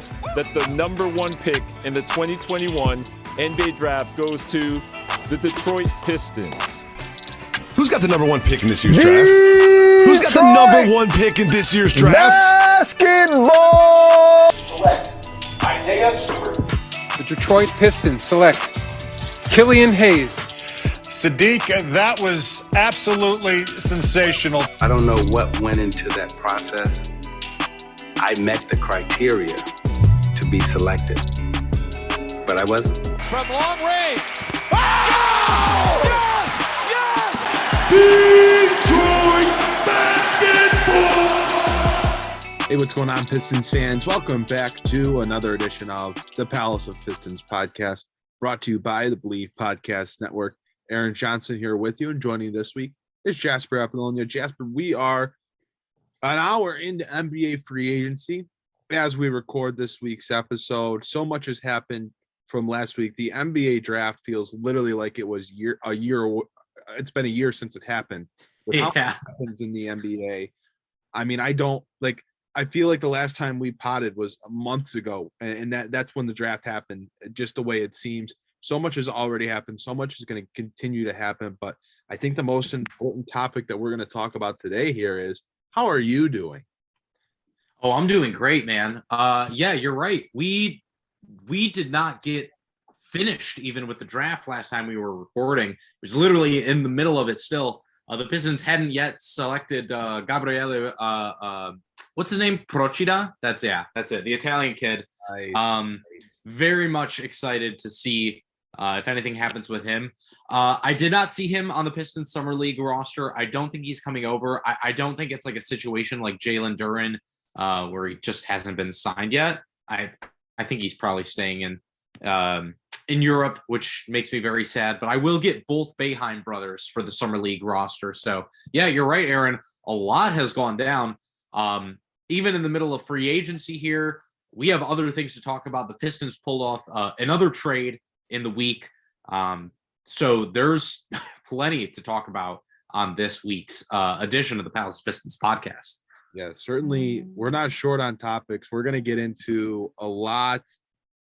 means that the number one pick in the 2021 NBA draft goes to the Detroit Pistons. Who's got the number one pick in this year's draft? Who's got the number one pick in this year's draft? Basketball! Select Isaiah Stewart. The Detroit Pistons select Killian Hayes. Sadiq, that was absolutely sensational. I don't know what went into that process. I met the criteria to be selected, but I wasn't. From long range. Oh! Yes! Detroit basketball! Hey, what's going on, Pistons fans? Welcome back to another edition of the Palace of Pistons Podcast, brought to you by the Believe Podcast Network. Aaron Johnson here with you, and joining this week is Jasper Apollonia. Jasper, we are an hour into NBA free agency as we record this week's episode. So much has happened from last week. The NBA draft feels literally like it was a year. It's been a year since it happened. With how much happens in the NBA, I mean, I feel like the last time we potted was months ago, and that's when the draft happened. Just the way it seems. So much has already happened. So much is going to continue to happen. But I think the most important topic that we're going to talk about today here is, how are you doing? Oh, I'm doing great, man. Yeah, you're right. We did not get finished even with the draft last time we were recording. It was literally in the middle of it still. The Pistons hadn't yet selected Gabriele. What's his name? Procida? That's it. The Italian kid. Nice. Very much excited to see if anything happens with him. I did not see him on the Pistons Summer League roster. I don't think he's coming over. I don't think it's like a situation like Jalen Duren where he just hasn't been signed yet. I think he's probably staying in Europe, which makes me very sad. But I will get both Boeheim brothers for the Summer League roster. So, yeah, you're right, Aaron. A lot has gone down. Even in the middle of free agency here, we have other things to talk about. The Pistons pulled off another trade in the week. So there's plenty to talk about on this week's edition of the Palace of Pistons podcast. Yeah, certainly we're not short on topics. We're going to get into a lot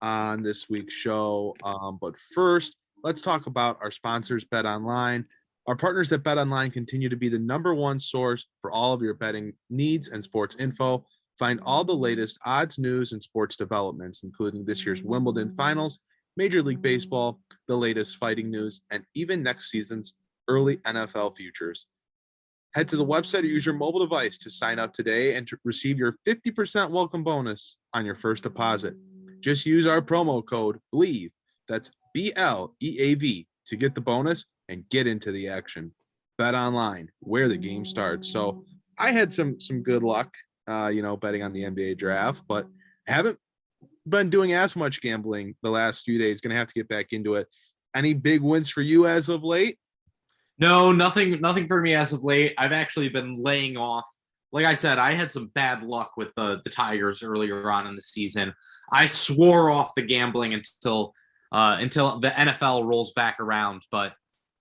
on this week's show. But first, let's talk about our sponsors, BetOnline. Our partners at BetOnline continue to be the number one source for all of your betting needs and sports info. Find all the latest odds, news, and sports developments, including this year's Wimbledon finals, Major League Baseball, the latest fighting news, and even next season's early NFL futures. Head to the website or use your mobile device to sign up today and to receive your 50% welcome bonus on your first deposit. Just use our promo code BLEAV, that's BLEAV, to get the bonus and get into the action. Bet online, where the game starts. So I had some good luck, betting on the NBA draft, but haven't been doing as much gambling the last few days. Going to have to get back into it. Any big wins for you as of late? No, nothing for me as of late. I've actually been laying off. Like I said, I had some bad luck with the Tigers earlier on in the season. I swore off the gambling until the NFL rolls back around. But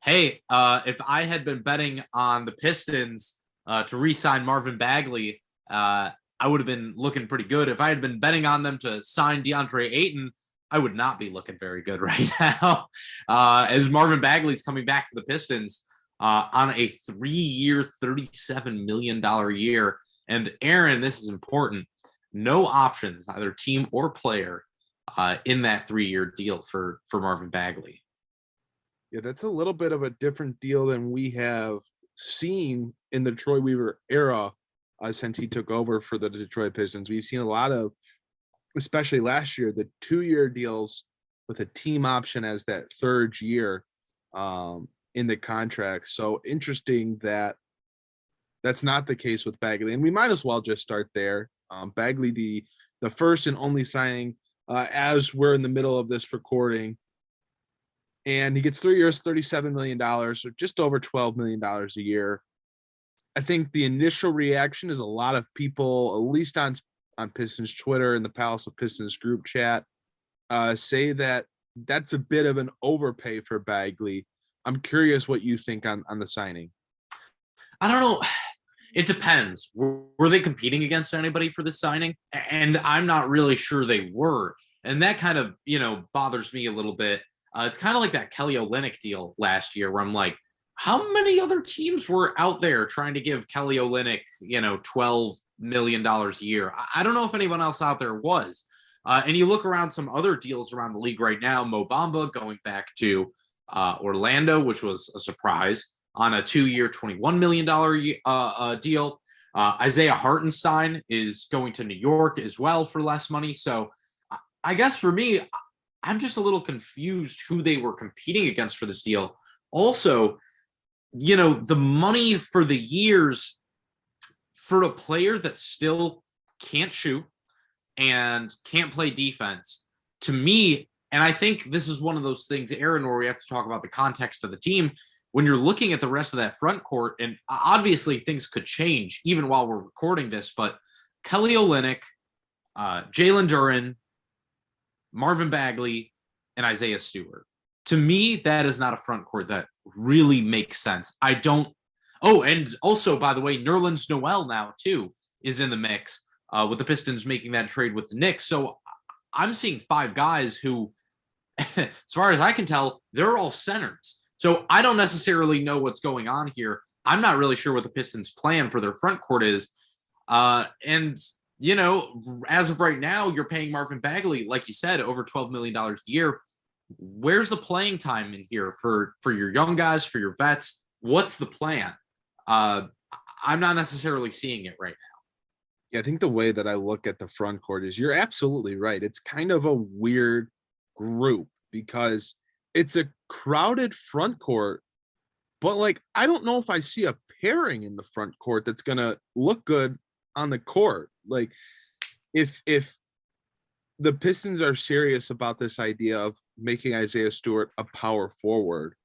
hey, if I had been betting on the Pistons to re-sign Marvin Bagley, I would have been looking pretty good. If I had been betting on them to sign DeAndre Ayton, I would not be looking very good right now. As Marvin Bagley's coming back to the Pistons on a 3-year, $37 million year. And Aaron, this is important. No options, either team or player, in that 3-year deal for Marvin Bagley. Yeah, that's a little bit of a different deal than we have seen in the Troy Weaver era since he took over for the Detroit Pistons. We've seen a lot of, especially last year, the 2-year deals with a team option as that third year in the contract. So interesting that that's not the case with Bagley. And we might as well just start there. Bagley, the first and only signing as we're in the middle of this recording. And he gets 3 years, $37 million, so just over $12 million a year. I think the initial reaction is a lot of people, at least on Pistons Twitter and the Palace of Pistons group chat, say that that's a bit of an overpay for Bagley. I'm curious what you think on the signing. I don't know. It depends. Were they competing against anybody for this signing? And I'm not really sure they were. And that kind of, bothers me a little bit. It's kind of like that Kelly Olynyk deal last year where I'm like, how many other teams were out there trying to give Kelly Olynyk, $12 million a year? I don't know if anyone else out there was. And you look around some other deals around the league right now, Mo Bamba going back to Orlando, which was a surprise, on a 2-year, $21 million deal. Isaiah Hartenstein is going to New York as well for less money. So I guess for me, I'm just a little confused who they were competing against for this deal. Also, the money for the years for a player that still can't shoot and can't play defense, to me, and I think this is one of those things, Aaron, where we have to talk about the context of the team. When you're looking at the rest of that front court, and obviously things could change even while we're recording this, but Kelly Olynyk, Jalen Duren, Marvin Bagley, and Isaiah Stewart. To me, that is not a front court that really makes sense. And also, by the way, Nerlens Noel now, too, is in the mix with the Pistons making that trade with the Knicks. So I'm seeing 5 guys who, as far as I can tell, they're all centers. So I don't necessarily know what's going on here. I'm not really sure what the Pistons' plan for their front court is. As of right now, you're paying Marvin Bagley, like you said, over $12 million a year. Where's the playing time in here for your young guys, for your vets? What's the plan? I'm not necessarily seeing it right now. Yeah, I think the way that I look at the front court is you're absolutely right. It's kind of a weird group because it's a crowded front court, but I don't know if I see a pairing in the front court that's going to look good on the court. If the Pistons are serious about this idea of making Isaiah Stewart a power forward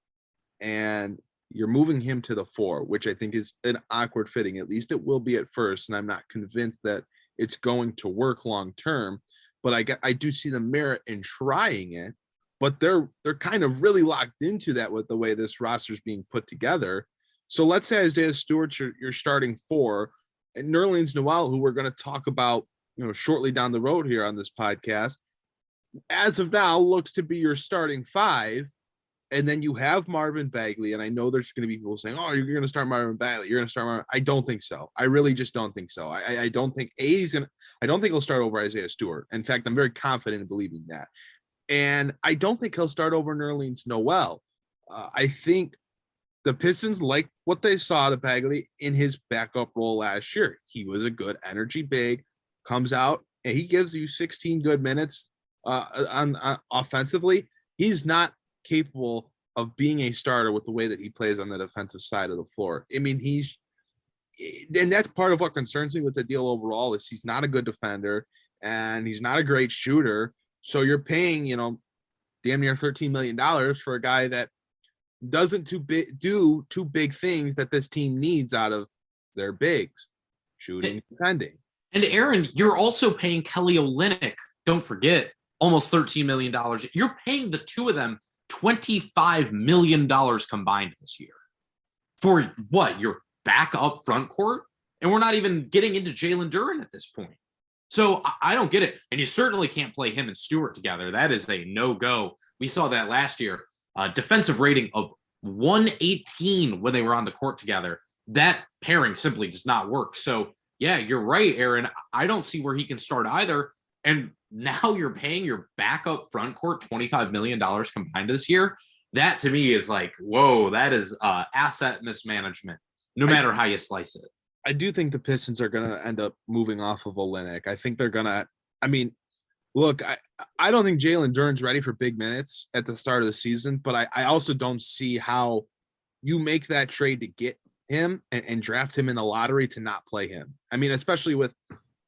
and you're moving him to the 4, which I think is an awkward fitting, at least it will be at first. And I'm not convinced that it's going to work long term, but I do see the merit in trying it, but they're kind of really locked into that with the way this roster is being put together. So let's say Isaiah Stewart, you're starting 4, and Nerlens Noel, who we're going to talk about, shortly down the road here on this podcast, as of now looks to be your starting 5. And then you have Marvin Bagley. And I know there's going to be people saying, oh, you're going to start Marvin Bagley. You're going to start Marvin. I don't think so. I really just don't think so. I don't think I don't think he'll start over Isaiah Stewart. In fact, I'm very confident in believing that. And I don't think he'll start over Nerlens Noel. I think the Pistons like what they saw to Bagley in his backup role last year. He was a good energy big, comes out, and he gives you 16 good minutes on offensively. He's not capable of being a starter with the way that he plays on the defensive side of the floor. I mean, and that's part of what concerns me with the deal overall is he's not a good defender and he's not a great shooter. So you're paying, damn near $13 million for a guy that doesn't do 2 big things that this team needs out of their bigs, shooting, defending. And Aaron, you're also paying Kelly Olynyk, don't forget, almost $13 million. You're paying the 2 of them $25 million combined this year for what? Your backup front court? And we're not even getting into Jalen Duren at this point. So I don't get it. And you certainly can't play him and Stewart together. That is a no-go. We saw that last year. Defensive rating of 118 when they were on the court together. That pairing simply does not work. So, yeah, you're right, Aaron. I don't see where he can start either. And now you're paying your backup front court $25 million combined this year. That to me is like, whoa, that is asset mismanagement, no matter how you slice it. I do think the Pistons are going to end up moving off of Olynyk. I think they're going to, look, I don't think Jalen Duren's ready for big minutes at the start of the season, but I also don't see how you make that trade to get him and draft him in the lottery to not play him. I mean, especially with,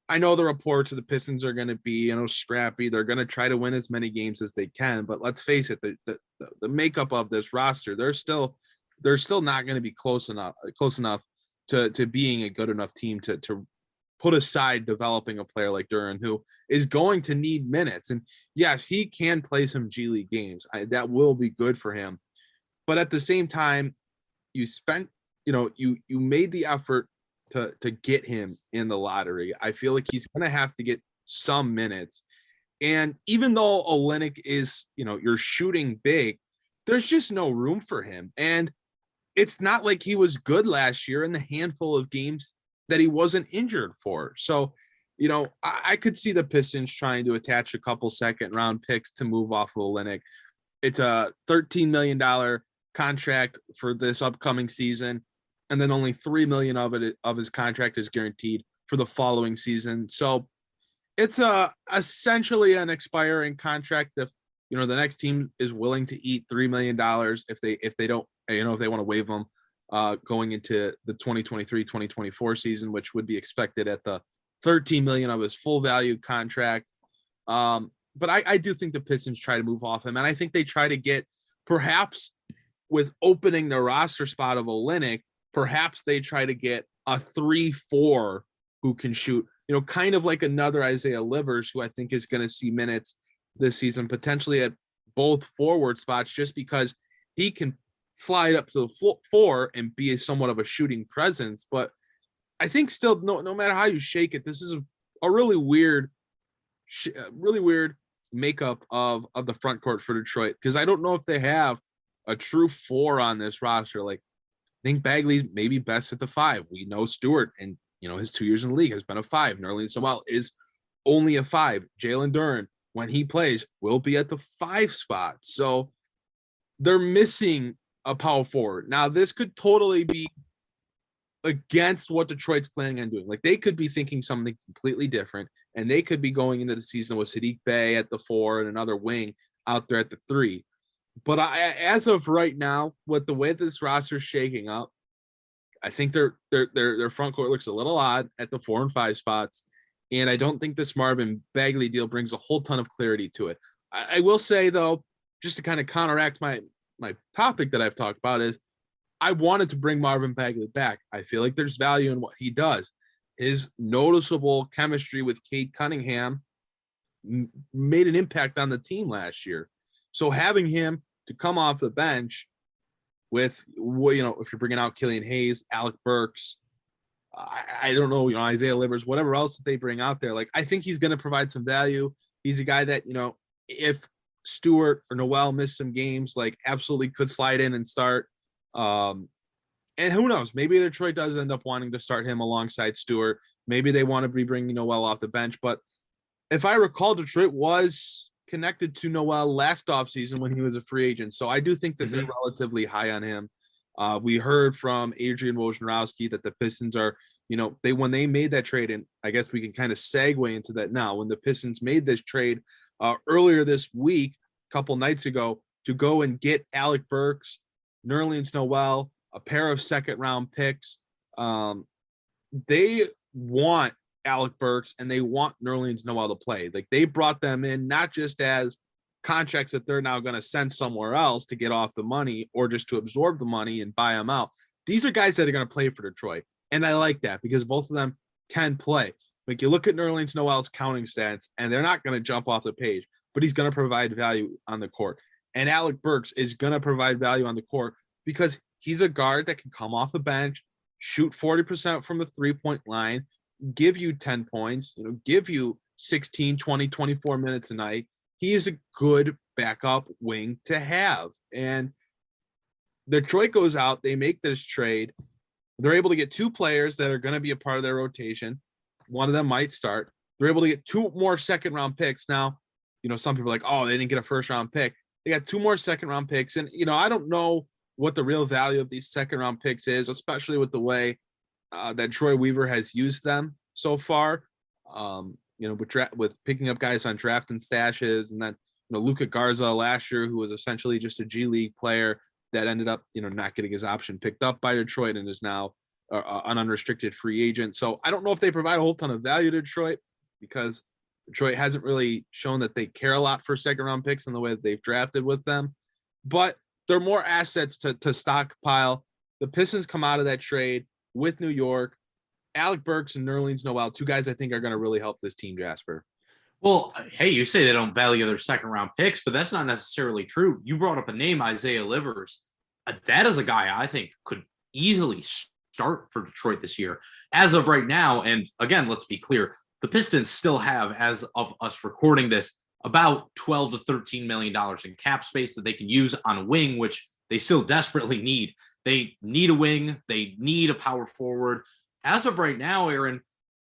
I know the reports of the Pistons are going to be, scrappy. They're going to try to win as many games as they can. But let's face it, the makeup of this roster, they're still not going to be close enough to being a good enough team to put aside developing a player like Duren, who is going to need minutes. And yes, he can play some G League games. That will be good for him. But at the same time, you spent, you made the effort to get him in the lottery. I feel like he's going to have to get some minutes. And even though Olynyk is, you're shooting big, there's just no room for him. And it's not like he was good last year in the handful of games that he wasn't injured for. So, I could see the Pistons trying to attach a couple second-round picks to move off of Olynyk. It's a $13 million contract for this upcoming season, and then only $3 million of his contract is guaranteed for the following season. So it's essentially an expiring contract. If the next team is willing to eat $3 million, if they don't, if they want to waive them going into the 2023-2024 season, which would be expected at the $13 million of his full value contract. But I do think the Pistons try to move off him, and I think they try to get, perhaps with opening the roster spot of Olynyk, perhaps they try to get a 3-4 who can shoot, kind of like another Isaiah Livers, who I think is going to see minutes this season, potentially at both forward spots, just because he can slide up to the 4 and be somewhat of a shooting presence. But I think still, no matter how you shake it, this is a really weird makeup of the front court for Detroit, because I don't know if they have a true 4 on this roster. Like, I think Bagley's maybe best at the 5. We know Stewart, and his 2 years in the league, has been a 5. Nerlens Noel is only a 5. Jalen Duren, when he plays, will be at the 5 spot. So they're missing a power forward. Now, this could totally be against what Detroit's planning on doing. Like, they could be thinking something completely different, and they could be going into the season with Saddiq Bey at the 4 and another wing out there at the 3. But as of right now, with the way this roster is shaking up, I think their front court looks a little odd at the 4 and 5 spots, and I don't think this Marvin Bagley deal brings a whole ton of clarity to it. I will say, though, just to kind of counteract my topic that I've talked about, is I wanted to bring Marvin Bagley back. I feel like there's value in what he does. His noticeable chemistry with Cade Cunningham made an impact on the team last year. So having him to come off the bench with, if you're bringing out Killian Hayes, Alec Burks, I don't know, Isaiah Livers, whatever else that they bring out there, like, I think he's going to provide some value. He's a guy that, if Stewart or Noel miss some games, like, absolutely could slide in and start. And who knows, maybe Detroit does end up wanting to start him alongside Stewart. Maybe they want to be bringing Noel off the bench. But if I recall, Detroit was connected to Noel last offseason when he was a free agent. So I do think that they're relatively high on him. We heard from Adrian Wojnarowski that the Pistons are, when they made that trade, and I guess we can kind of segue into that now. When the Pistons made this trade earlier this week, a couple nights ago, to go and get Alec Burks, Nerlens Noel, a pair of second-round picks, they want Alec Burks and they want Nerlens Noel to play. Like, they brought them in not just as contracts that they're now going to send somewhere else to get off the money or just to absorb the money and buy them out. These are guys that are going to play for Detroit. And I like that because both of them can play. Like, you look at Nerlens Noel's counting stats and they're not going to jump off the page, but he's going to provide value on the court. And Alec Burks is going to provide value on the court because he's a guard that can come off the bench, shoot 40% from the 3-point line, give you 10 points, give you 16, 20, 24 minutes a night. He is a good backup wing to have. And Detroit goes out, they make this trade. They're able to get 2 players that are going to be a part of their rotation. One of them might start. They're able to get 2 more second-round picks. Now, some people are like, oh, they didn't get a first-round pick. They got 2 more second-round picks. And, I don't know what the real value of these second-round picks is, especially with the way that Troy Weaver has used them so far. With picking up guys on draft and stashes, and then Luka Garza last year, who was essentially just a G League player that ended up not getting his option picked up by Detroit and is now an unrestricted free agent. So I don't know if they provide a whole ton of value to Detroit because Detroit hasn't really shown that they care a lot for second round picks in the way that they've drafted with them, but they're more assets to stockpile. The Pistons come out of that trade with New York. Alec Burks and Nerlens Noel, 2 guys I think are going to really help this team, Jasper. Well, hey, you say they don't value their second round picks, but that's not necessarily true. You brought up a name, Isaiah Livers. That is a guy I think could easily start for Detroit this year. As of right now, and again, let's be clear, the Pistons still have, as of us recording this, about $12 to $13 million in cap space that they can use on a wing, which they still desperately need. They need a wing. They need a power forward. As of right now, Aaron,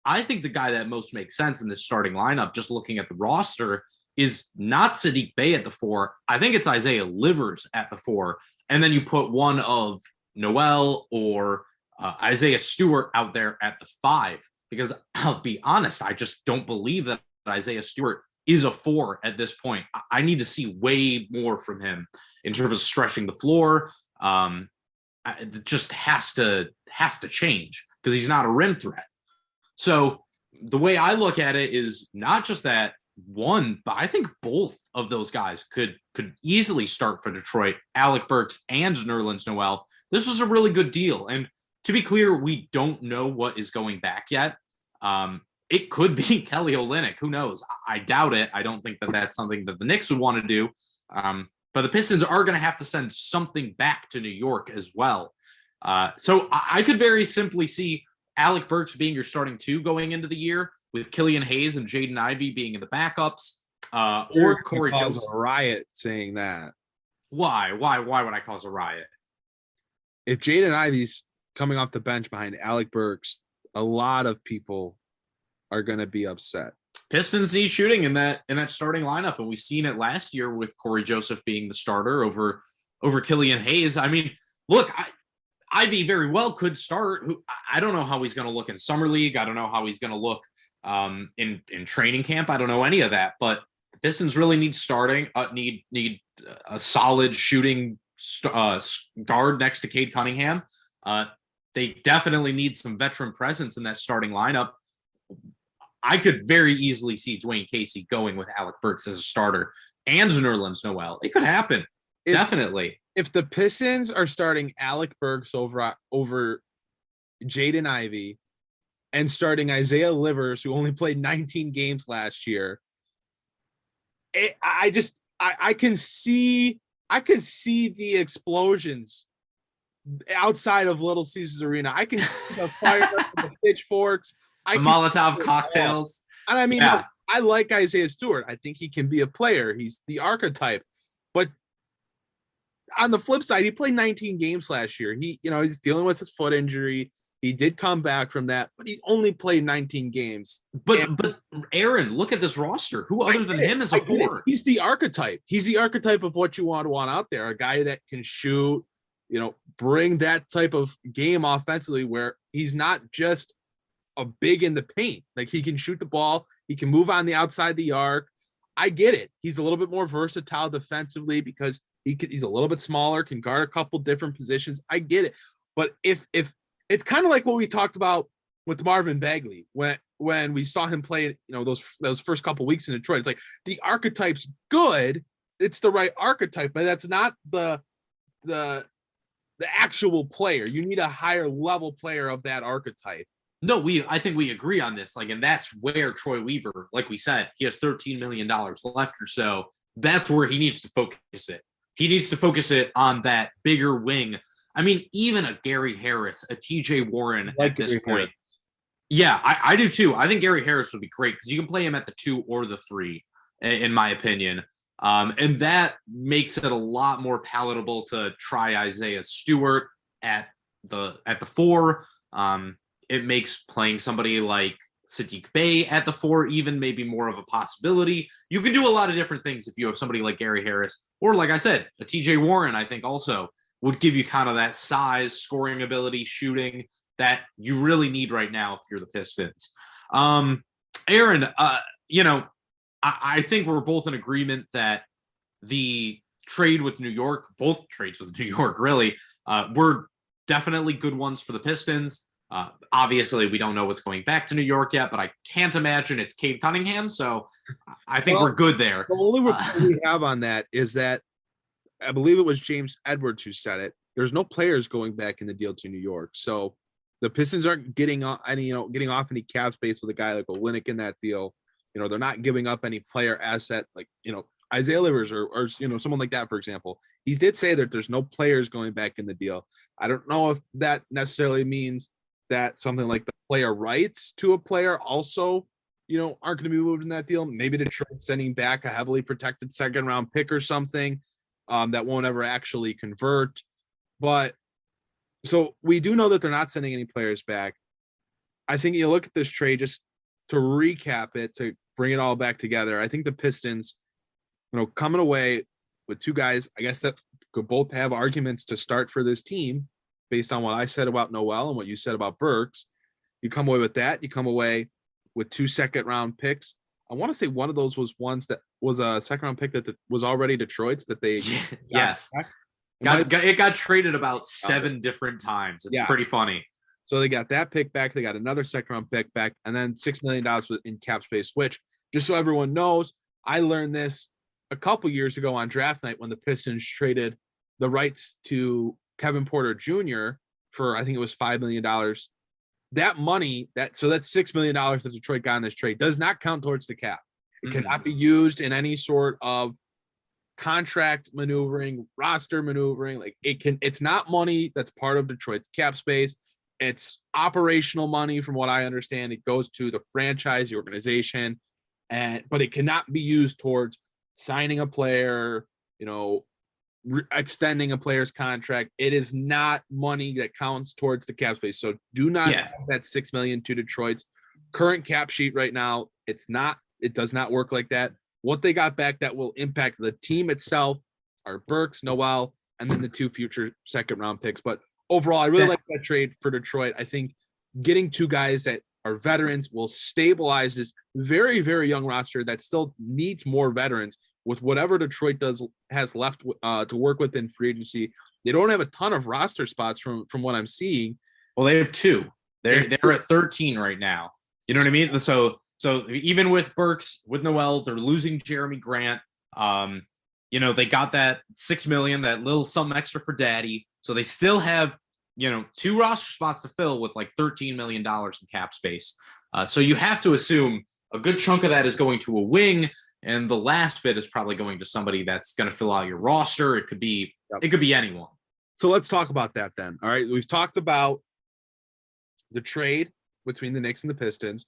I think the guy that most makes sense in this starting lineup, just looking at the roster, is not Saddiq Bey at the 4. I think it's Isaiah Livers at the 4. And then you put one of Noel or Isaiah Stewart out there at the 5. Because I'll be honest, I just don't believe that Isaiah Stewart is a 4 at this point. I need to see way more from him in terms of stretching the floor. It just has to change because he's not a rim threat. So the way I look at it is not just that one, but I think both of those guys could easily start for Detroit, Alec Burks and Nerlens Noel. This was a really good deal. And to be clear, we don't know what is going back yet. It could be Kelly Olynyk. Who knows? I doubt it. I don't think that that's something that the Knicks would want to do. But the Pistons are going to have to send something back to New York as well. So I could very simply see Alec Burks being your starting 2 going into the year, with Killian Hayes and Jaden Ivey being in the backups, or Corey Joseph. A riot saying that. Why would I cause a riot? If Jaden Ivey's coming off the bench behind Alec Burks, a lot of people are going to be upset. Pistons need shooting in that starting lineup, and we've seen it last year with Corey Joseph being the starter over Killian Hayes. I mean, look, Ivy very well could start. I don't know how he's going to look in summer league. I don't know how he's going to look in training camp. I don't know any of that. But the Pistons really need need a solid shooting guard next to Cade Cunningham. They definitely need some veteran presence in that starting lineup. I could very easily see Dwayne Casey going with Alec Burks as a starter and Nerlens Noel. It could happen. Definitely. If the Pistons are starting Alec Burks over Jaden Ivey and starting Isaiah Livers, who only played 19 games last year, I can see the explosions outside of Little Caesars Arena. I can see the fire, the pitchforks, the Molotov cocktails. And I mean, yeah. I like Isaiah Stewart. I think he can be a player. He's the archetype. But on the flip side, he played 19 games last year. He's dealing with his foot injury. He did come back from that, but he only played 19 games. But Aaron, look at this roster. Who other than him is a 4? He's the archetype. He's the archetype of what you want out there. A guy that can shoot, bring that type of game offensively where he's not just a big in the paint. Like, he can shoot the ball. He can move on the outside the arc. I get it. He's a little bit more versatile defensively because he's a little bit smaller, can guard a couple different positions. I get it. But if it's kind of like what we talked about with Marvin Bagley when we saw him play, those first couple weeks in Detroit. It's like the archetype's good. It's the right archetype, but that's not the actual player. You need a higher level player of that archetype. No, I think we agree on this. And that's where Troy Weaver, like we said, he has $13 million left or so. That's where he needs to focus it. He needs to focus it on that bigger wing. I mean, even a Gary Harris, a TJ Warren at this point. Yeah, I do too. I think Gary Harris would be great because you can play him at the 2 or the 3, in my opinion. And that makes it a lot more palatable to try Isaiah Stewart at the 4. It makes playing somebody like Saddiq Bey at the 4 even maybe more of a possibility. You can do a lot of different things if you have somebody like Gary Harris, or like I said, a TJ Warren, I think also would give you kind of that size, scoring ability, shooting that you really need right now if you're the Pistons. Aaron, I think we're both in agreement that the trade with New York, both trades with New York really, were definitely good ones for the Pistons. Obviously, we don't know what's going back to New York yet, but I can't imagine it's Cade Cunningham, so I think we're good there. The only report we have on that is that I believe it was James Edwards who said it. There's no players going back in the deal to New York, so the Pistons aren't getting off any cap space with a guy like Olynyk in that deal. They're not giving up any player asset like Isaiah Livers or someone like that, for example. he did say that there's no players going back in the deal. I don't know if that necessarily means that something like the player rights to a player also, aren't going to be moved in that deal. Maybe Detroit sending back a heavily protected second round pick or something that won't ever actually convert. But so we do know that they're not sending any players back. I think you look at this trade, just to recap it, to bring it all back together. I think the Pistons, coming away with two guys, I guess that could both have arguments to start for this team based on what I said about Noel and what you said about Burks. You come away with that. You come away with 2 second-round picks. I want to say one of those was ones that was a second-round pick that was already Detroit's that they yes. It got traded about 7 different times. It's pretty funny. So they got that pick back. They got another second-round pick back, and then $6 million in cap space, which, just so everyone knows, I learned this a couple years ago on draft night when the Pistons traded the rights to Kevin Porter Jr. for, I think it was $5 million. That money, that's $6 million that Detroit got in this trade, does not count towards the cap. It cannot be used in any sort of contract maneuvering, roster maneuvering. It's not money that's part of Detroit's cap space. It's operational money, from what I understand. It goes to the franchise, the organization, but it cannot be used towards signing a player, extending a player's contract. It is not money that counts towards the cap space. So do not add that $6 million to Detroit's current cap sheet right now. It does not work like that. What they got back that will impact the team itself are Burks, Noel, and then the 2 future second-round picks. But overall, I really like that trade for Detroit. I think getting 2 guys that are veterans will stabilize this very, very young roster that still needs more veterans with whatever Detroit has left to work with in free agency. They don't have a ton of roster spots from what I'm seeing. Well, they have 2. They're at 13 right now. You know what I mean? So even with Burks, with Noel, they're losing Jeremy Grant. They got that $6 million, that little something extra for Daddy. So they still have, 2 roster spots to fill with like $13 million in cap space. So you have to assume a good chunk of that is going to a wing, and the last bit is probably going to somebody that's going to fill out your roster. It could be anyone. So let's talk about that then. All right. We've talked about the trade between the Knicks and the Pistons.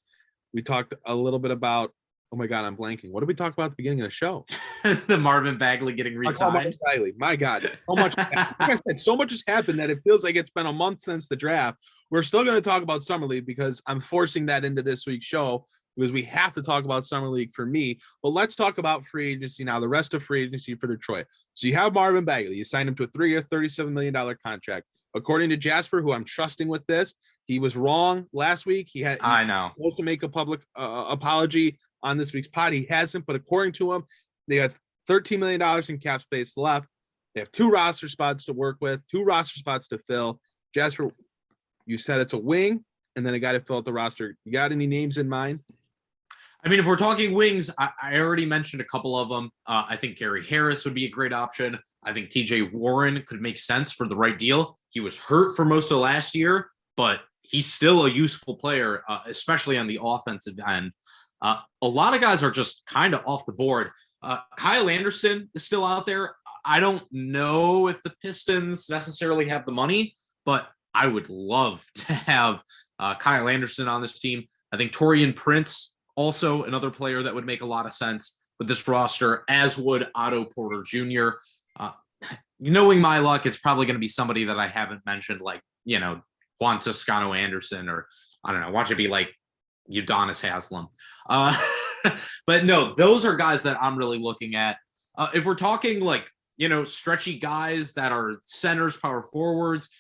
We talked a little bit about, oh my God, I'm blanking. What did we talk about at the beginning of the show? The Marvin Bagley getting re-signed. My God. So much, like I said, so much has happened that it feels like it's been a month since the draft. We're still going to talk about Summer League because I'm forcing that into this week's show because we have to talk about Summer League for me. But let's talk about free agency now, the rest of free agency for Detroit. So you have Marvin Bagley. You signed him to a 3-year, $37 million contract. According to Jasper, who I'm trusting with this, he was wrong last week. He was supposed to make a public apology on this week's pod. He hasn't, but according to him, they have $13 million in cap space left. They have 2 roster spots to work with, 2 roster spots to fill. Jasper, you said it's a wing, and then a guy to fill out the roster. You got any names in mind? I mean, if we're talking wings, I already mentioned a couple of them. I think Gary Harris would be a great option. I think TJ Warren could make sense for the right deal. He was hurt for most of last year, but he's still a useful player, especially on the offensive end. A lot of guys are just kind of off the board. Kyle Anderson is still out there. I don't know if the Pistons necessarily have the money, but I would love to have Kyle Anderson on this team. I think Taurean Prince, also another player that would make a lot of sense with this roster, as would Otto Porter Jr. Knowing my luck, it's probably going to be somebody that I haven't mentioned, like, Juan Toscano Anderson, or I don't know, watch it be like Udonis Haslem. But no, those are guys that I'm really looking at. If we're talking like, stretchy guys that are centers, power forwards,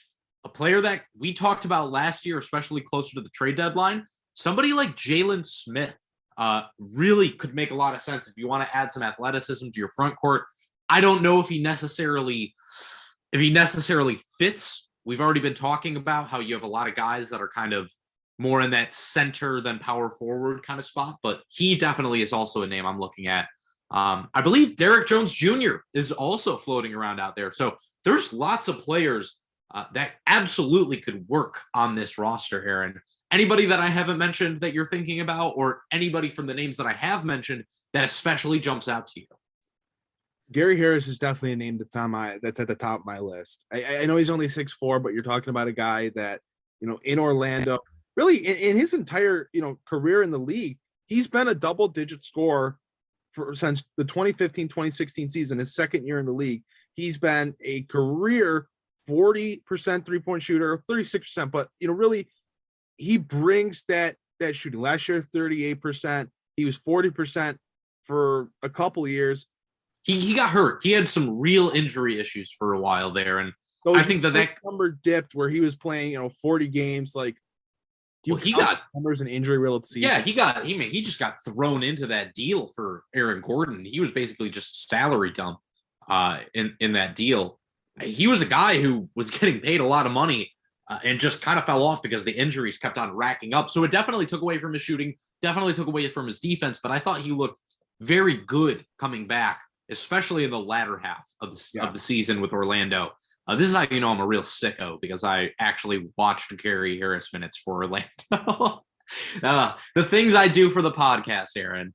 a player that we talked about last year, especially closer to the trade deadline, somebody like Jalen Smith really could make a lot of sense if you want to add some athleticism to your front court. I don't know if he necessarily fits. We've already been talking about how you have a lot of guys that are kind of more in that center than power forward kind of spot, but he definitely is also a name I'm looking at. I believe Derek Jones Jr. is also floating around out there. So there's lots of players that absolutely could work on this roster, Aaron. Anybody that I haven't mentioned that you're thinking about, or anybody from the names that I have mentioned that especially jumps out to you? Gary Harris is definitely a name that's at the top of my list. I know he's only 6'4", but you're talking about a guy that, in Orlando, really in his entire, career in the league, he's been a double-digit scorer since the 2015-2016 season, his second year in the league. He's been a career 40% three-point shooter, 36%, but really he brings that shooting. Last year, 38%. He was 40% for a couple of years. He got hurt. He had some real injury issues for a while there, and I think that number dipped where he was playing, 40 games. Like, he got numbers and injury riddled season. Yeah, he just got thrown into that deal for Aaron Gordon. He was basically just a salary dump in that deal. He was a guy who was getting paid a lot of money and just kind of fell off because the injuries kept on racking up. So it definitely took away from his shooting, definitely took away from his defense. But I thought he looked very good coming back, especially in the latter half of the season with Orlando. This is how you know I'm a real sicko, because I actually watched Gary Harris minutes for Orlando. The things I do for the podcast, Aaron.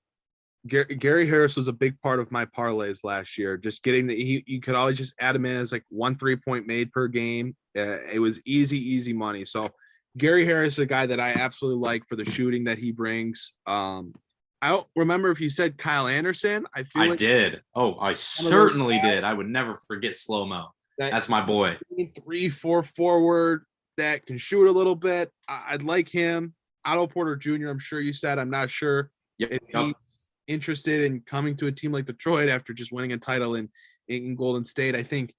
Gary Harris was a big part of my parlays last year. Just getting you could always just add him in as like 1 3-point made per game. It was easy money. So Gary Harris is a guy that I absolutely like for the shooting that he brings. I don't remember if you said Kyle Anderson. I did. Oh, I certainly did. I would never forget slow-mo. That's my boy. 3-4 forward that can shoot a little bit. I'd like him. Otto Porter Jr., I'm sure you said. I'm not sure if he's interested in coming to a team like Detroit after just winning a title in Golden State. I think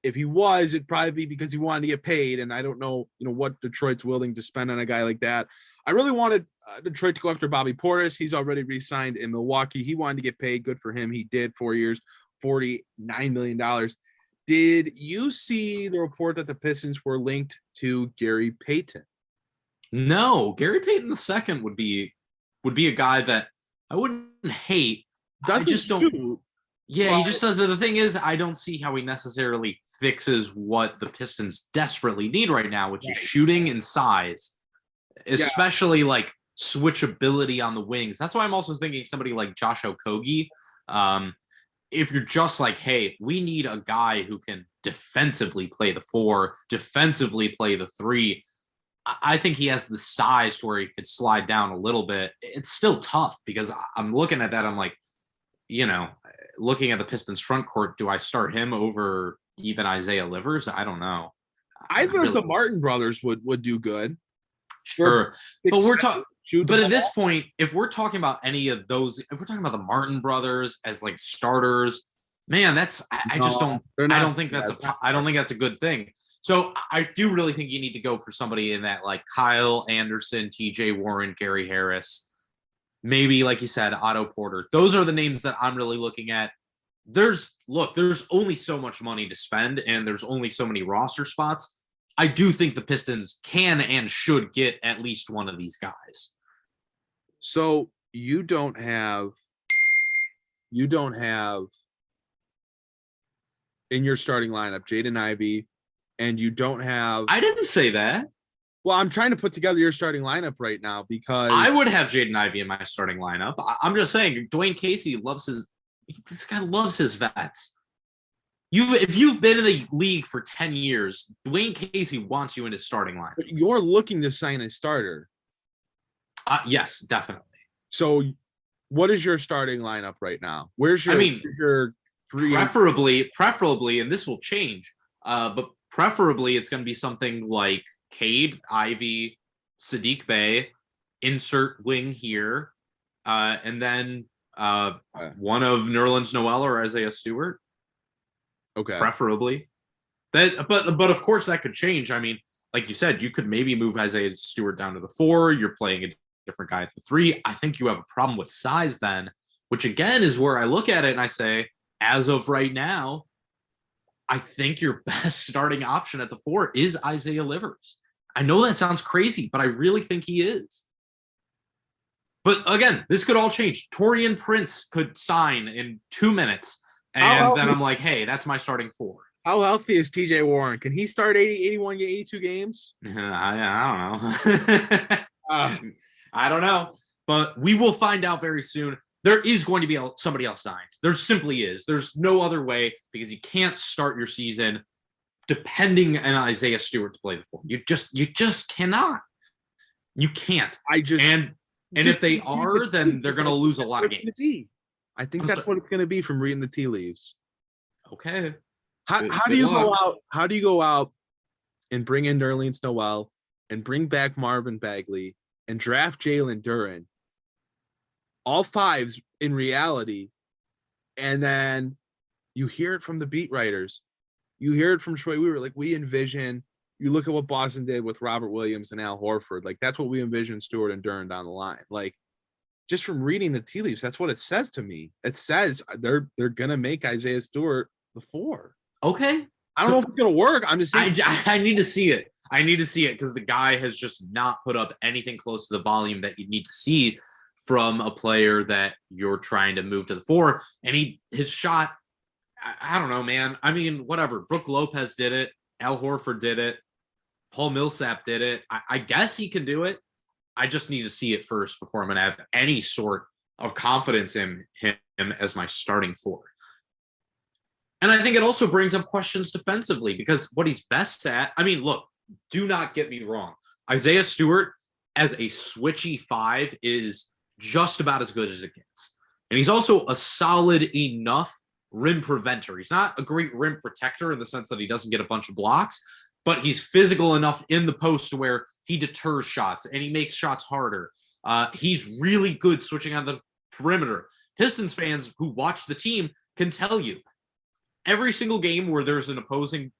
if he was, it'd probably be because he wanted to get paid, and I don't know, what Detroit's willing to spend on a guy like that. I really wanted Detroit to go after Bobby Portis. He's already re-signed in Milwaukee. He wanted to get paid. Good for him. He did. 4 years, $49 million. Did you see the report that the Pistons were linked to Gary Payton? No, Gary Payton II would be a guy that I wouldn't hate. He just does. The thing is, I don't see how he necessarily fixes what the Pistons desperately need right now, which is shooting and size, especially like switchability on the wings. That's why I'm also thinking somebody like Josh Okogie. If you're just like, hey, we need a guy who can defensively play the 4, defensively play the 3, I think he has the size to where he could slide down a little bit. It's still tough because I'm looking at that. I'm like, looking at the Pistons front court, do I start him over even Isaiah Livers? I don't know. I think the Martin brothers would do good. Sure. But we're talking. But at this point, if we're talking about any of those, if we're talking about the Martin brothers as like starters, man, I don't think that's a good thing. So I do really think you need to go for somebody in that like Kyle Anderson, TJ Warren, Gary Harris, maybe like you said, Otto Porter. Those are the names that I'm really looking at. There's only so much money to spend and there's only so many roster spots. I do think the Pistons can and should get at least one of these guys. So you don't have in your starting lineup Jaden Ivey, and you don't have. I didn't say that. Well, I'm trying to put together your starting lineup right now because I would have Jaden Ivey in my starting lineup. I'm just saying, Dwayne Casey this guy loves his vets. If you've been in the league for 10 years, Dwayne Casey wants you in his starting lineup. But you're looking to sign a starter. Yes, definitely. So what is your starting lineup right now? Where's your three? Preferably, and this will change, but preferably it's going to be something like Cade, Ivy, Sadiq Bey, insert wing here, and then one of Nerlens, Noel, or Isaiah Stewart. Okay. Preferably. But of course that could change. I mean, like you said, you could maybe move Isaiah Stewart down to the 4. You're playing a different guy at the 3. I think you have a problem with size then, which again is where I look at it and I say, as of right now, I think your best starting option at the 4 is Isaiah Livers. I know that sounds crazy, but I really think he is. But again, this could all change. Taurean Prince could sign in 2 minutes. And then I'm like, hey, that's my starting 4. How healthy is TJ Warren? Can he start 81, 82 games? I don't know. I don't know. But we will find out very soon. there is going to be somebody else signed. There simply is. There's no other way because you can't start your season depending on Isaiah Stewart to play the 4. You just cannot. You can't. And if they are, then they're going to lose a lot of games. I think that's what it's going to be from reading the tea leaves. Okay. How do you go out? How do you go out and bring in Nerlens Noel and bring back Marvin Bagley and draft Jalen Duren? All 5s in reality, and then you hear it from the beat writers. You hear it from Troy Weaver. Like, we envision, you look at what Boston did with Robert Williams and Al Horford. Like, that's what we envision Stewart and Duren down the line. Like, just from reading the tea leaves, that's what it says to me. It says they're gonna make Isaiah Stewart the 4. Okay. I don't know if it's gonna work. I'm just saying. I need to see it. I need to see it because the guy has just not put up anything close to the volume that you need to see from a player that you're trying to move to the 4. And his shot, I don't know, man. I mean, whatever. Brook Lopez did it. Al Horford did it. Paul Millsap did it. I guess he can do it. I just need to see it first before I'm going to have any sort of confidence in him as my starting 4. And I think it also brings up questions defensively because what he's best at, I mean, look, do not get me wrong. Isaiah Stewart as a switchy 5 is just about as good as it gets. And he's also a solid enough rim preventer. He's not a great rim protector in the sense that he doesn't get a bunch of blocks, but he's physical enough in the post to where he deters shots and he makes shots harder. He's really good switching on the perimeter. Pistons fans who watch the team can tell you every single game where there's an opposing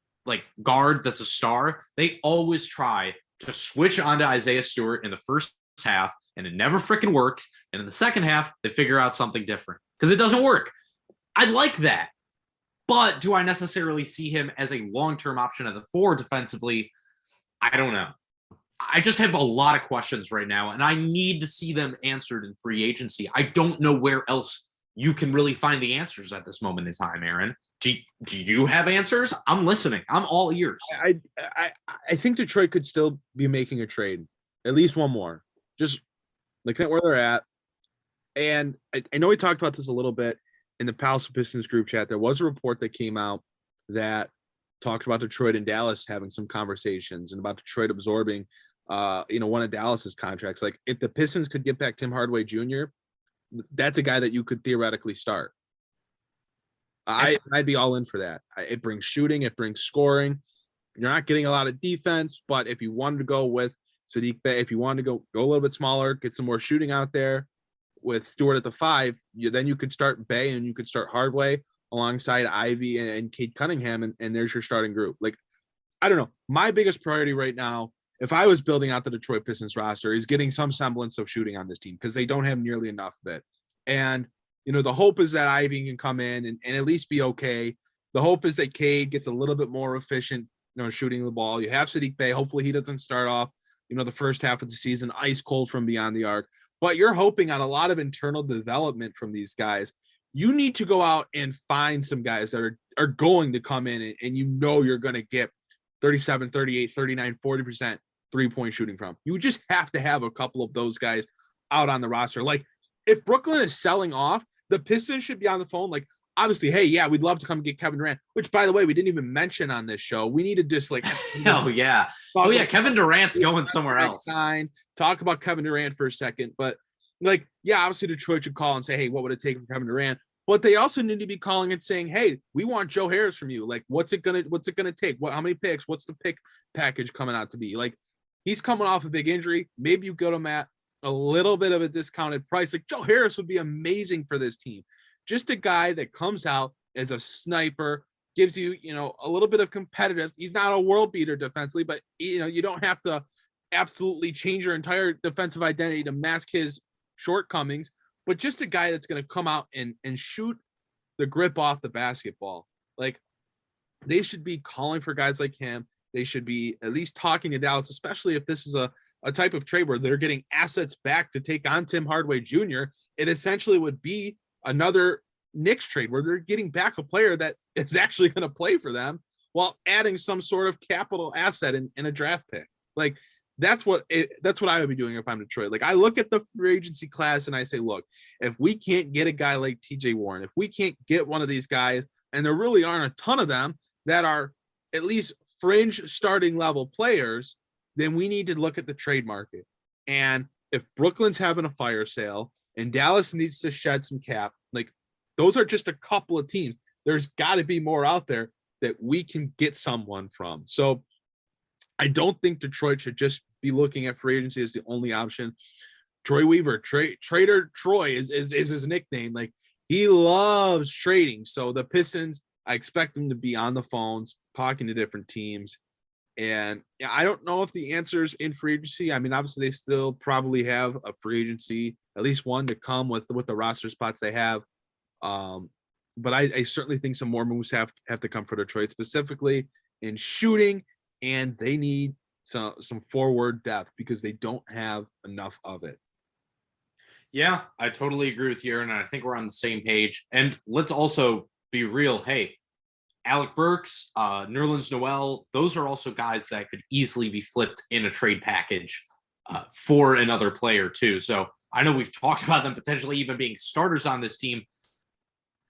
guard that's a star, they always try to switch onto Isaiah Stewart in the first half, and it never freaking works. And in the second half, they figure out something different because it doesn't work. I like that. But do I necessarily see him as a long-term option at the 4 defensively? I don't know. I just have a lot of questions right now, and I need to see them answered in free agency. I don't know where else you can really find the answers at this moment in time, Aaron. Do you have answers? I'm listening. I'm all ears. I think Detroit could still be making a trade, at least one more. Just looking at where they're at. And I know we talked about this a little bit in the Palace of Pistons group chat. There was a report that came out that talked about Detroit and Dallas having some conversations and about Detroit absorbing, one of Dallas's contracts. Like, if the Pistons could get back Tim Hardaway Jr., that's a guy that you could theoretically start. I'd be all in for that. It brings shooting, it brings scoring. You're not getting a lot of defense, but if you wanted to go with Saddiq Bey, if you wanted to go a little bit smaller, get some more shooting out there with Stewart at the 5, then you could start Bey and you could start Hardaway alongside Ivy and Cade Cunningham, and there's your starting group. Like, I don't know. My biggest priority right now, if I was building out the Detroit Pistons roster, is getting some semblance of shooting on this team because they don't have nearly enough of it. And the hope is that Ivy can come in and at least be okay. The hope is that Cade gets a little bit more efficient, shooting the ball. You have Saddiq Bey. Hopefully he doesn't start off, the first half of the season ice cold from beyond the arc. But you're hoping on a lot of internal development from these guys. You need to go out and find some guys that are going to come in and you're going to get 37, 38, 39, 40% three-point shooting from. You just have to have a couple of those guys out on the roster. Like, if Brooklyn is selling off, the Pistons should be on the phone. Like, obviously, hey, yeah, we'd love to come get Kevin Durant, which, by the way, we didn't even mention on this show. We need to just oh yeah. Kevin Durant's going somewhere else. Talk about Kevin Durant for a second. But obviously Detroit should call and say, hey, what would it take for Kevin Durant? But they also need to be calling and saying, hey, we want Joe Harris from you. Like, what's it gonna take? How many picks? What's the pick package coming out to be? Like, he's coming off a big injury. Maybe you go to him at a little bit of a discounted price. Like, Joe Harris would be amazing for this team. Just a guy that comes out as a sniper, gives you, a little bit of competitive. He's not a world beater defensively, but you don't have to absolutely change your entire defensive identity to mask his shortcomings, but just a guy that's going to come out and shoot the grip off the basketball. Like, they should be calling for guys like him. They should be at least talking to Dallas, especially if this is a type of trade where they're getting assets back to take on Tim Hardaway Jr. It essentially would be another Knicks trade where they're getting back a player that is actually going to play for them while adding some sort of capital asset in a draft pick. Like, That's what I would be doing if I'm Detroit. Like, I look at the free agency class and I say, look, if we can't get a guy like TJ Warren, if we can't get one of these guys, and there really aren't a ton of them that are at least fringe starting level players, then we need to look at the trade market. And if Brooklyn's having a fire sale and Dallas needs to shed some cap, like, those are just a couple of teams. There's got to be more out there that we can get someone from. So I don't think Detroit should just be looking at free agency as the only option. Troy Weaver, Trader Troy is his nickname. Like, he loves trading. So the Pistons, I expect them to be on the phones, talking to different teams. And I don't know if the answer is in free agency. I mean, obviously they still probably have a free agency, at least one to come with the roster spots they have. But I certainly think some more moves have to come for Detroit, specifically in shooting, and they need some forward depth because they don't have enough of it. Yeah, I totally agree with you, Aaron, and I think we're on the same page. And let's also be real. Hey, Alec Burks, Nerlens Noel, those are also guys that could easily be flipped in a trade package for another player too. So I know we've talked about them potentially even being starters on this team.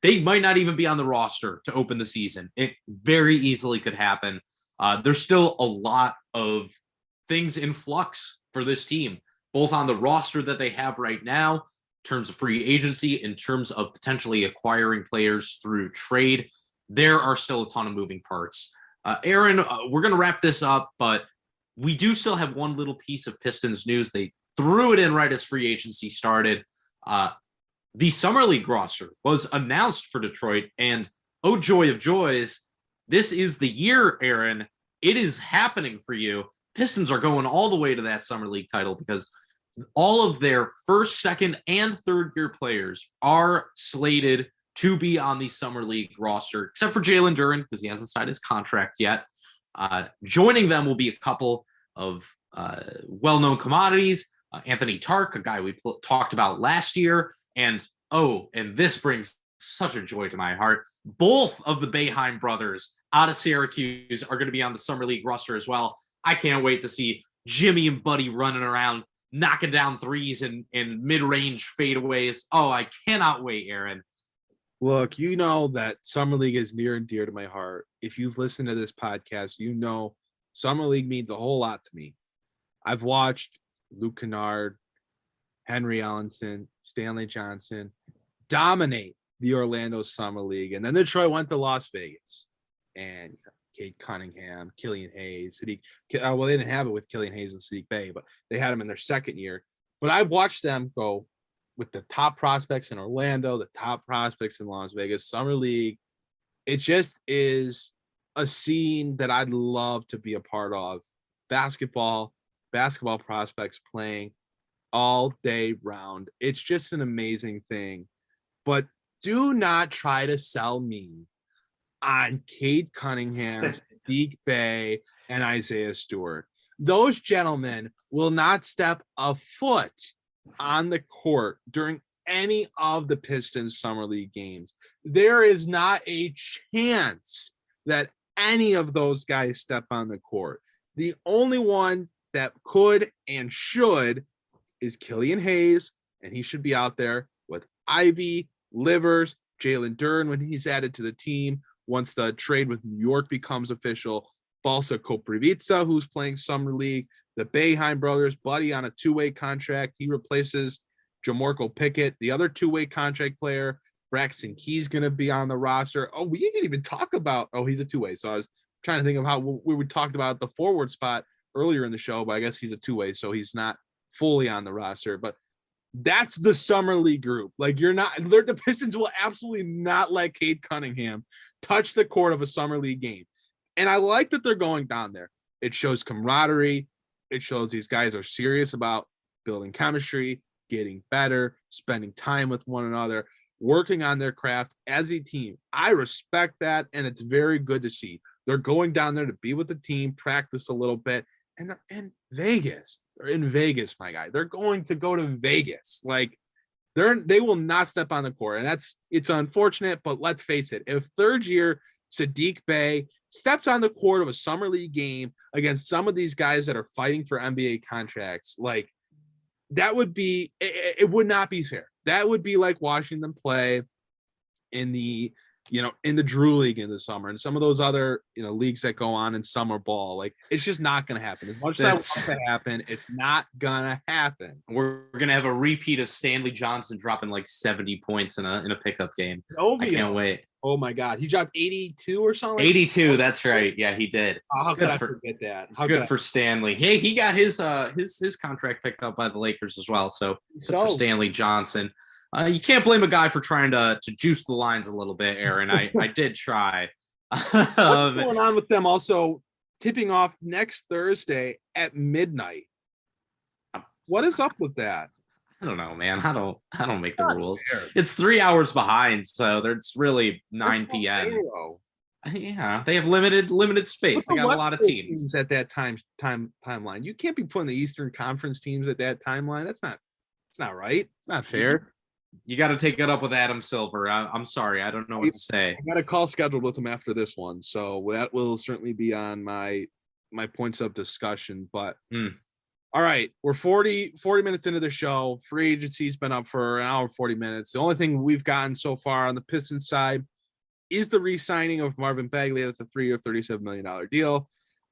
They might not even be on the roster to open the season. It very easily could happen. There's still a lot of things in flux for this team, both on the roster that they have right now, in terms of free agency, in terms of potentially acquiring players through trade. There are still a ton of moving parts. Aaron, we're going to wrap this up, but we do still have one little piece of Pistons news. They threw it in right as free agency started. The Summer League roster was announced for Detroit, and oh, joy of joys, this is the year, Aaron. It is happening for you. Pistons are going all the way to that Summer League title because all of their first, second, and third year players are slated to be on the Summer League roster, except for Jalen Duren, because he hasn't signed his contract yet. Joining them will be a couple of well-known commodities. Anthony Tark, a guy we talked about last year. And this brings such a joy to my heart. Both of the Boeheim brothers out of Syracuse are going to be on the Summer League roster as well. I can't wait to see Jimmy and Buddy running around, knocking down threes and mid-range fadeaways. Oh, I cannot wait, Aaron. Look, you know that Summer League is near and dear to my heart. If you've listened to this podcast, you know Summer League means a whole lot to me. I've watched Luke Kennard, Henry Ellenson, Stanley Johnson dominate the Orlando Summer League. And then Detroit went to Las Vegas. And Cade Cunningham, Killian Hayes, Sadiq. Well, they didn't have it with Killian Hayes and Sadiq Bey, but they had them in their second year. But I've watched them go with the top prospects in Orlando, the top prospects in Las Vegas, Summer League. It just is a scene that I'd love to be a part of. Basketball prospects playing all day round. It's just an amazing thing. But do not try to sell me on Cade Cunningham, Sadiq Bey, and Isaiah Stewart. Those gentlemen will not step a foot on the court during any of the Pistons Summer League games. There is not a chance that any of those guys step on the court. The only one that could and should is Killian Hayes, and he should be out there with Ivy, Livers, Jalen Duren when he's added to the team once the trade with New York becomes official, Balsa Koprivica, who's playing Summer League, the Boeheim brothers, Buddy on a two-way contract. He replaces Jamorko Pickett, the other two-way contract player. Braxton Key's going to be on the roster. Oh, we didn't even talk about, he's a two-way. So I was trying to think of how we talked about the forward spot earlier in the show, but I guess he's a two-way, so he's not fully on the roster. But that's the Summer League group. Like, the Pistons will absolutely not let Cade Cunningham touch the court of a Summer League game. And I like that they're going down there. It shows camaraderie. It shows these guys are serious about building chemistry, getting better, spending time with one another, working on their craft as a team. I respect that, and it's very good to see. They're going down there to be with the team, practice a little bit, and they're in Vegas. They're in Vegas, my guy. They're going to go to Vegas. Like, they will not step on the court, and it's unfortunate, but let's face it. If third year Sadiq Bey, stepped on the court of a summer league game against some of these guys that are fighting for NBA contracts, like that would be, it would not be fair. That would be like watching them play in the Drew League in the summer and some of those other, leagues that go on in summer ball. Like, it's just not going to happen. As much as that wants to happen, it's not going to happen. We're going to have a repeat of Stanley Johnson dropping like 70 points in a pickup game. I can't wait. Oh my God. He dropped 82 or something. 82. That's right. Yeah, he did. How could I forget that? Good for Stanley. Hey, he got his contract picked up by the Lakers as well. So for Stanley Johnson. You can't blame a guy for trying to juice the lines a little bit, Aaron. I did try. What's going on with them also tipping off next Thursday at midnight? What is up with that? I don't know, man. I don't make the rules. It's 3 hours behind, so there's really 9 p.m. Yeah, they have limited space. They got a lot of teams at that timeline. You can't be putting the Eastern Conference teams at that timeline. It's not right. It's not fair. You got to take it up with Adam Silver. I'm sorry. I don't know what to say. I got a call scheduled with him after this one, so that will certainly be on my points of discussion. But all right, we're 40 minutes into the show. Free agency's been up for an hour and 40 minutes. The only thing we've gotten so far on the Pistons side is the re-signing of Marvin Bagley. That's a 3-year, $37 million deal.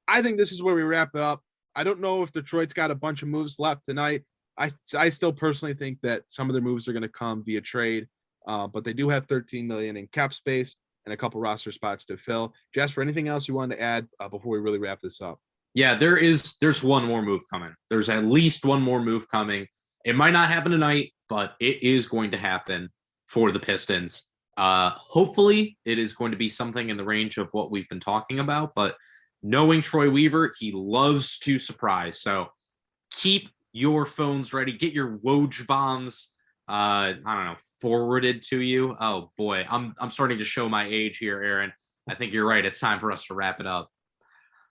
I think this is where we wrap it up. I don't know if Detroit's got a bunch of moves left tonight. I still personally think that some of their moves are going to come via trade, but they do have $13 million in cap space and a couple roster spots to fill. Jasper, anything else you wanted to add before we really wrap this up? Yeah, there's one more move coming. There's at least one more move coming. It might not happen tonight, but it is going to happen for the Pistons. Hopefully, it is going to be something in the range of what we've been talking about. But knowing Troy Weaver, he loves to surprise. So keep your phones ready. Get your Woj bombs, forwarded to you. Oh boy, I'm starting to show my age here, Aaron. I think you're right. It's time for us to wrap it up.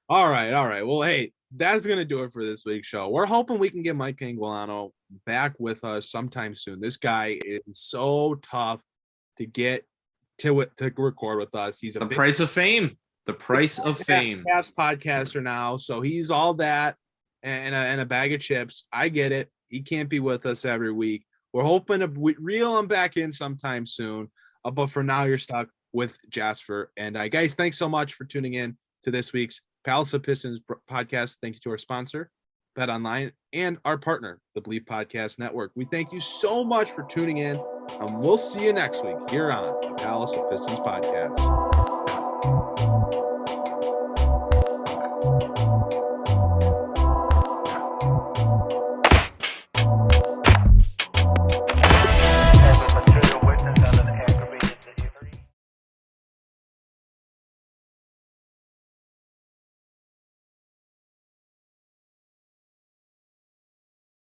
All right. Well, hey, that's gonna do it for this week's show. We're hoping we can get Mike Anguilano back with us sometime soon. This guy is so tough to get to record with us. He's the price of fame. The price of fame. Podcaster now, so he's all that. And a bag of chips. I get it. He can't be with us every week. We're hoping to reel him back in sometime soon. But for now, you're stuck with Jasper. And guys, thanks so much for tuning in to this week's Palace of Pistons podcast. Thank you to our sponsor, BetOnline, and our partner, the Believe Podcast Network. We thank you so much for tuning in, and we'll see you next week here on the Palace of Pistons podcast.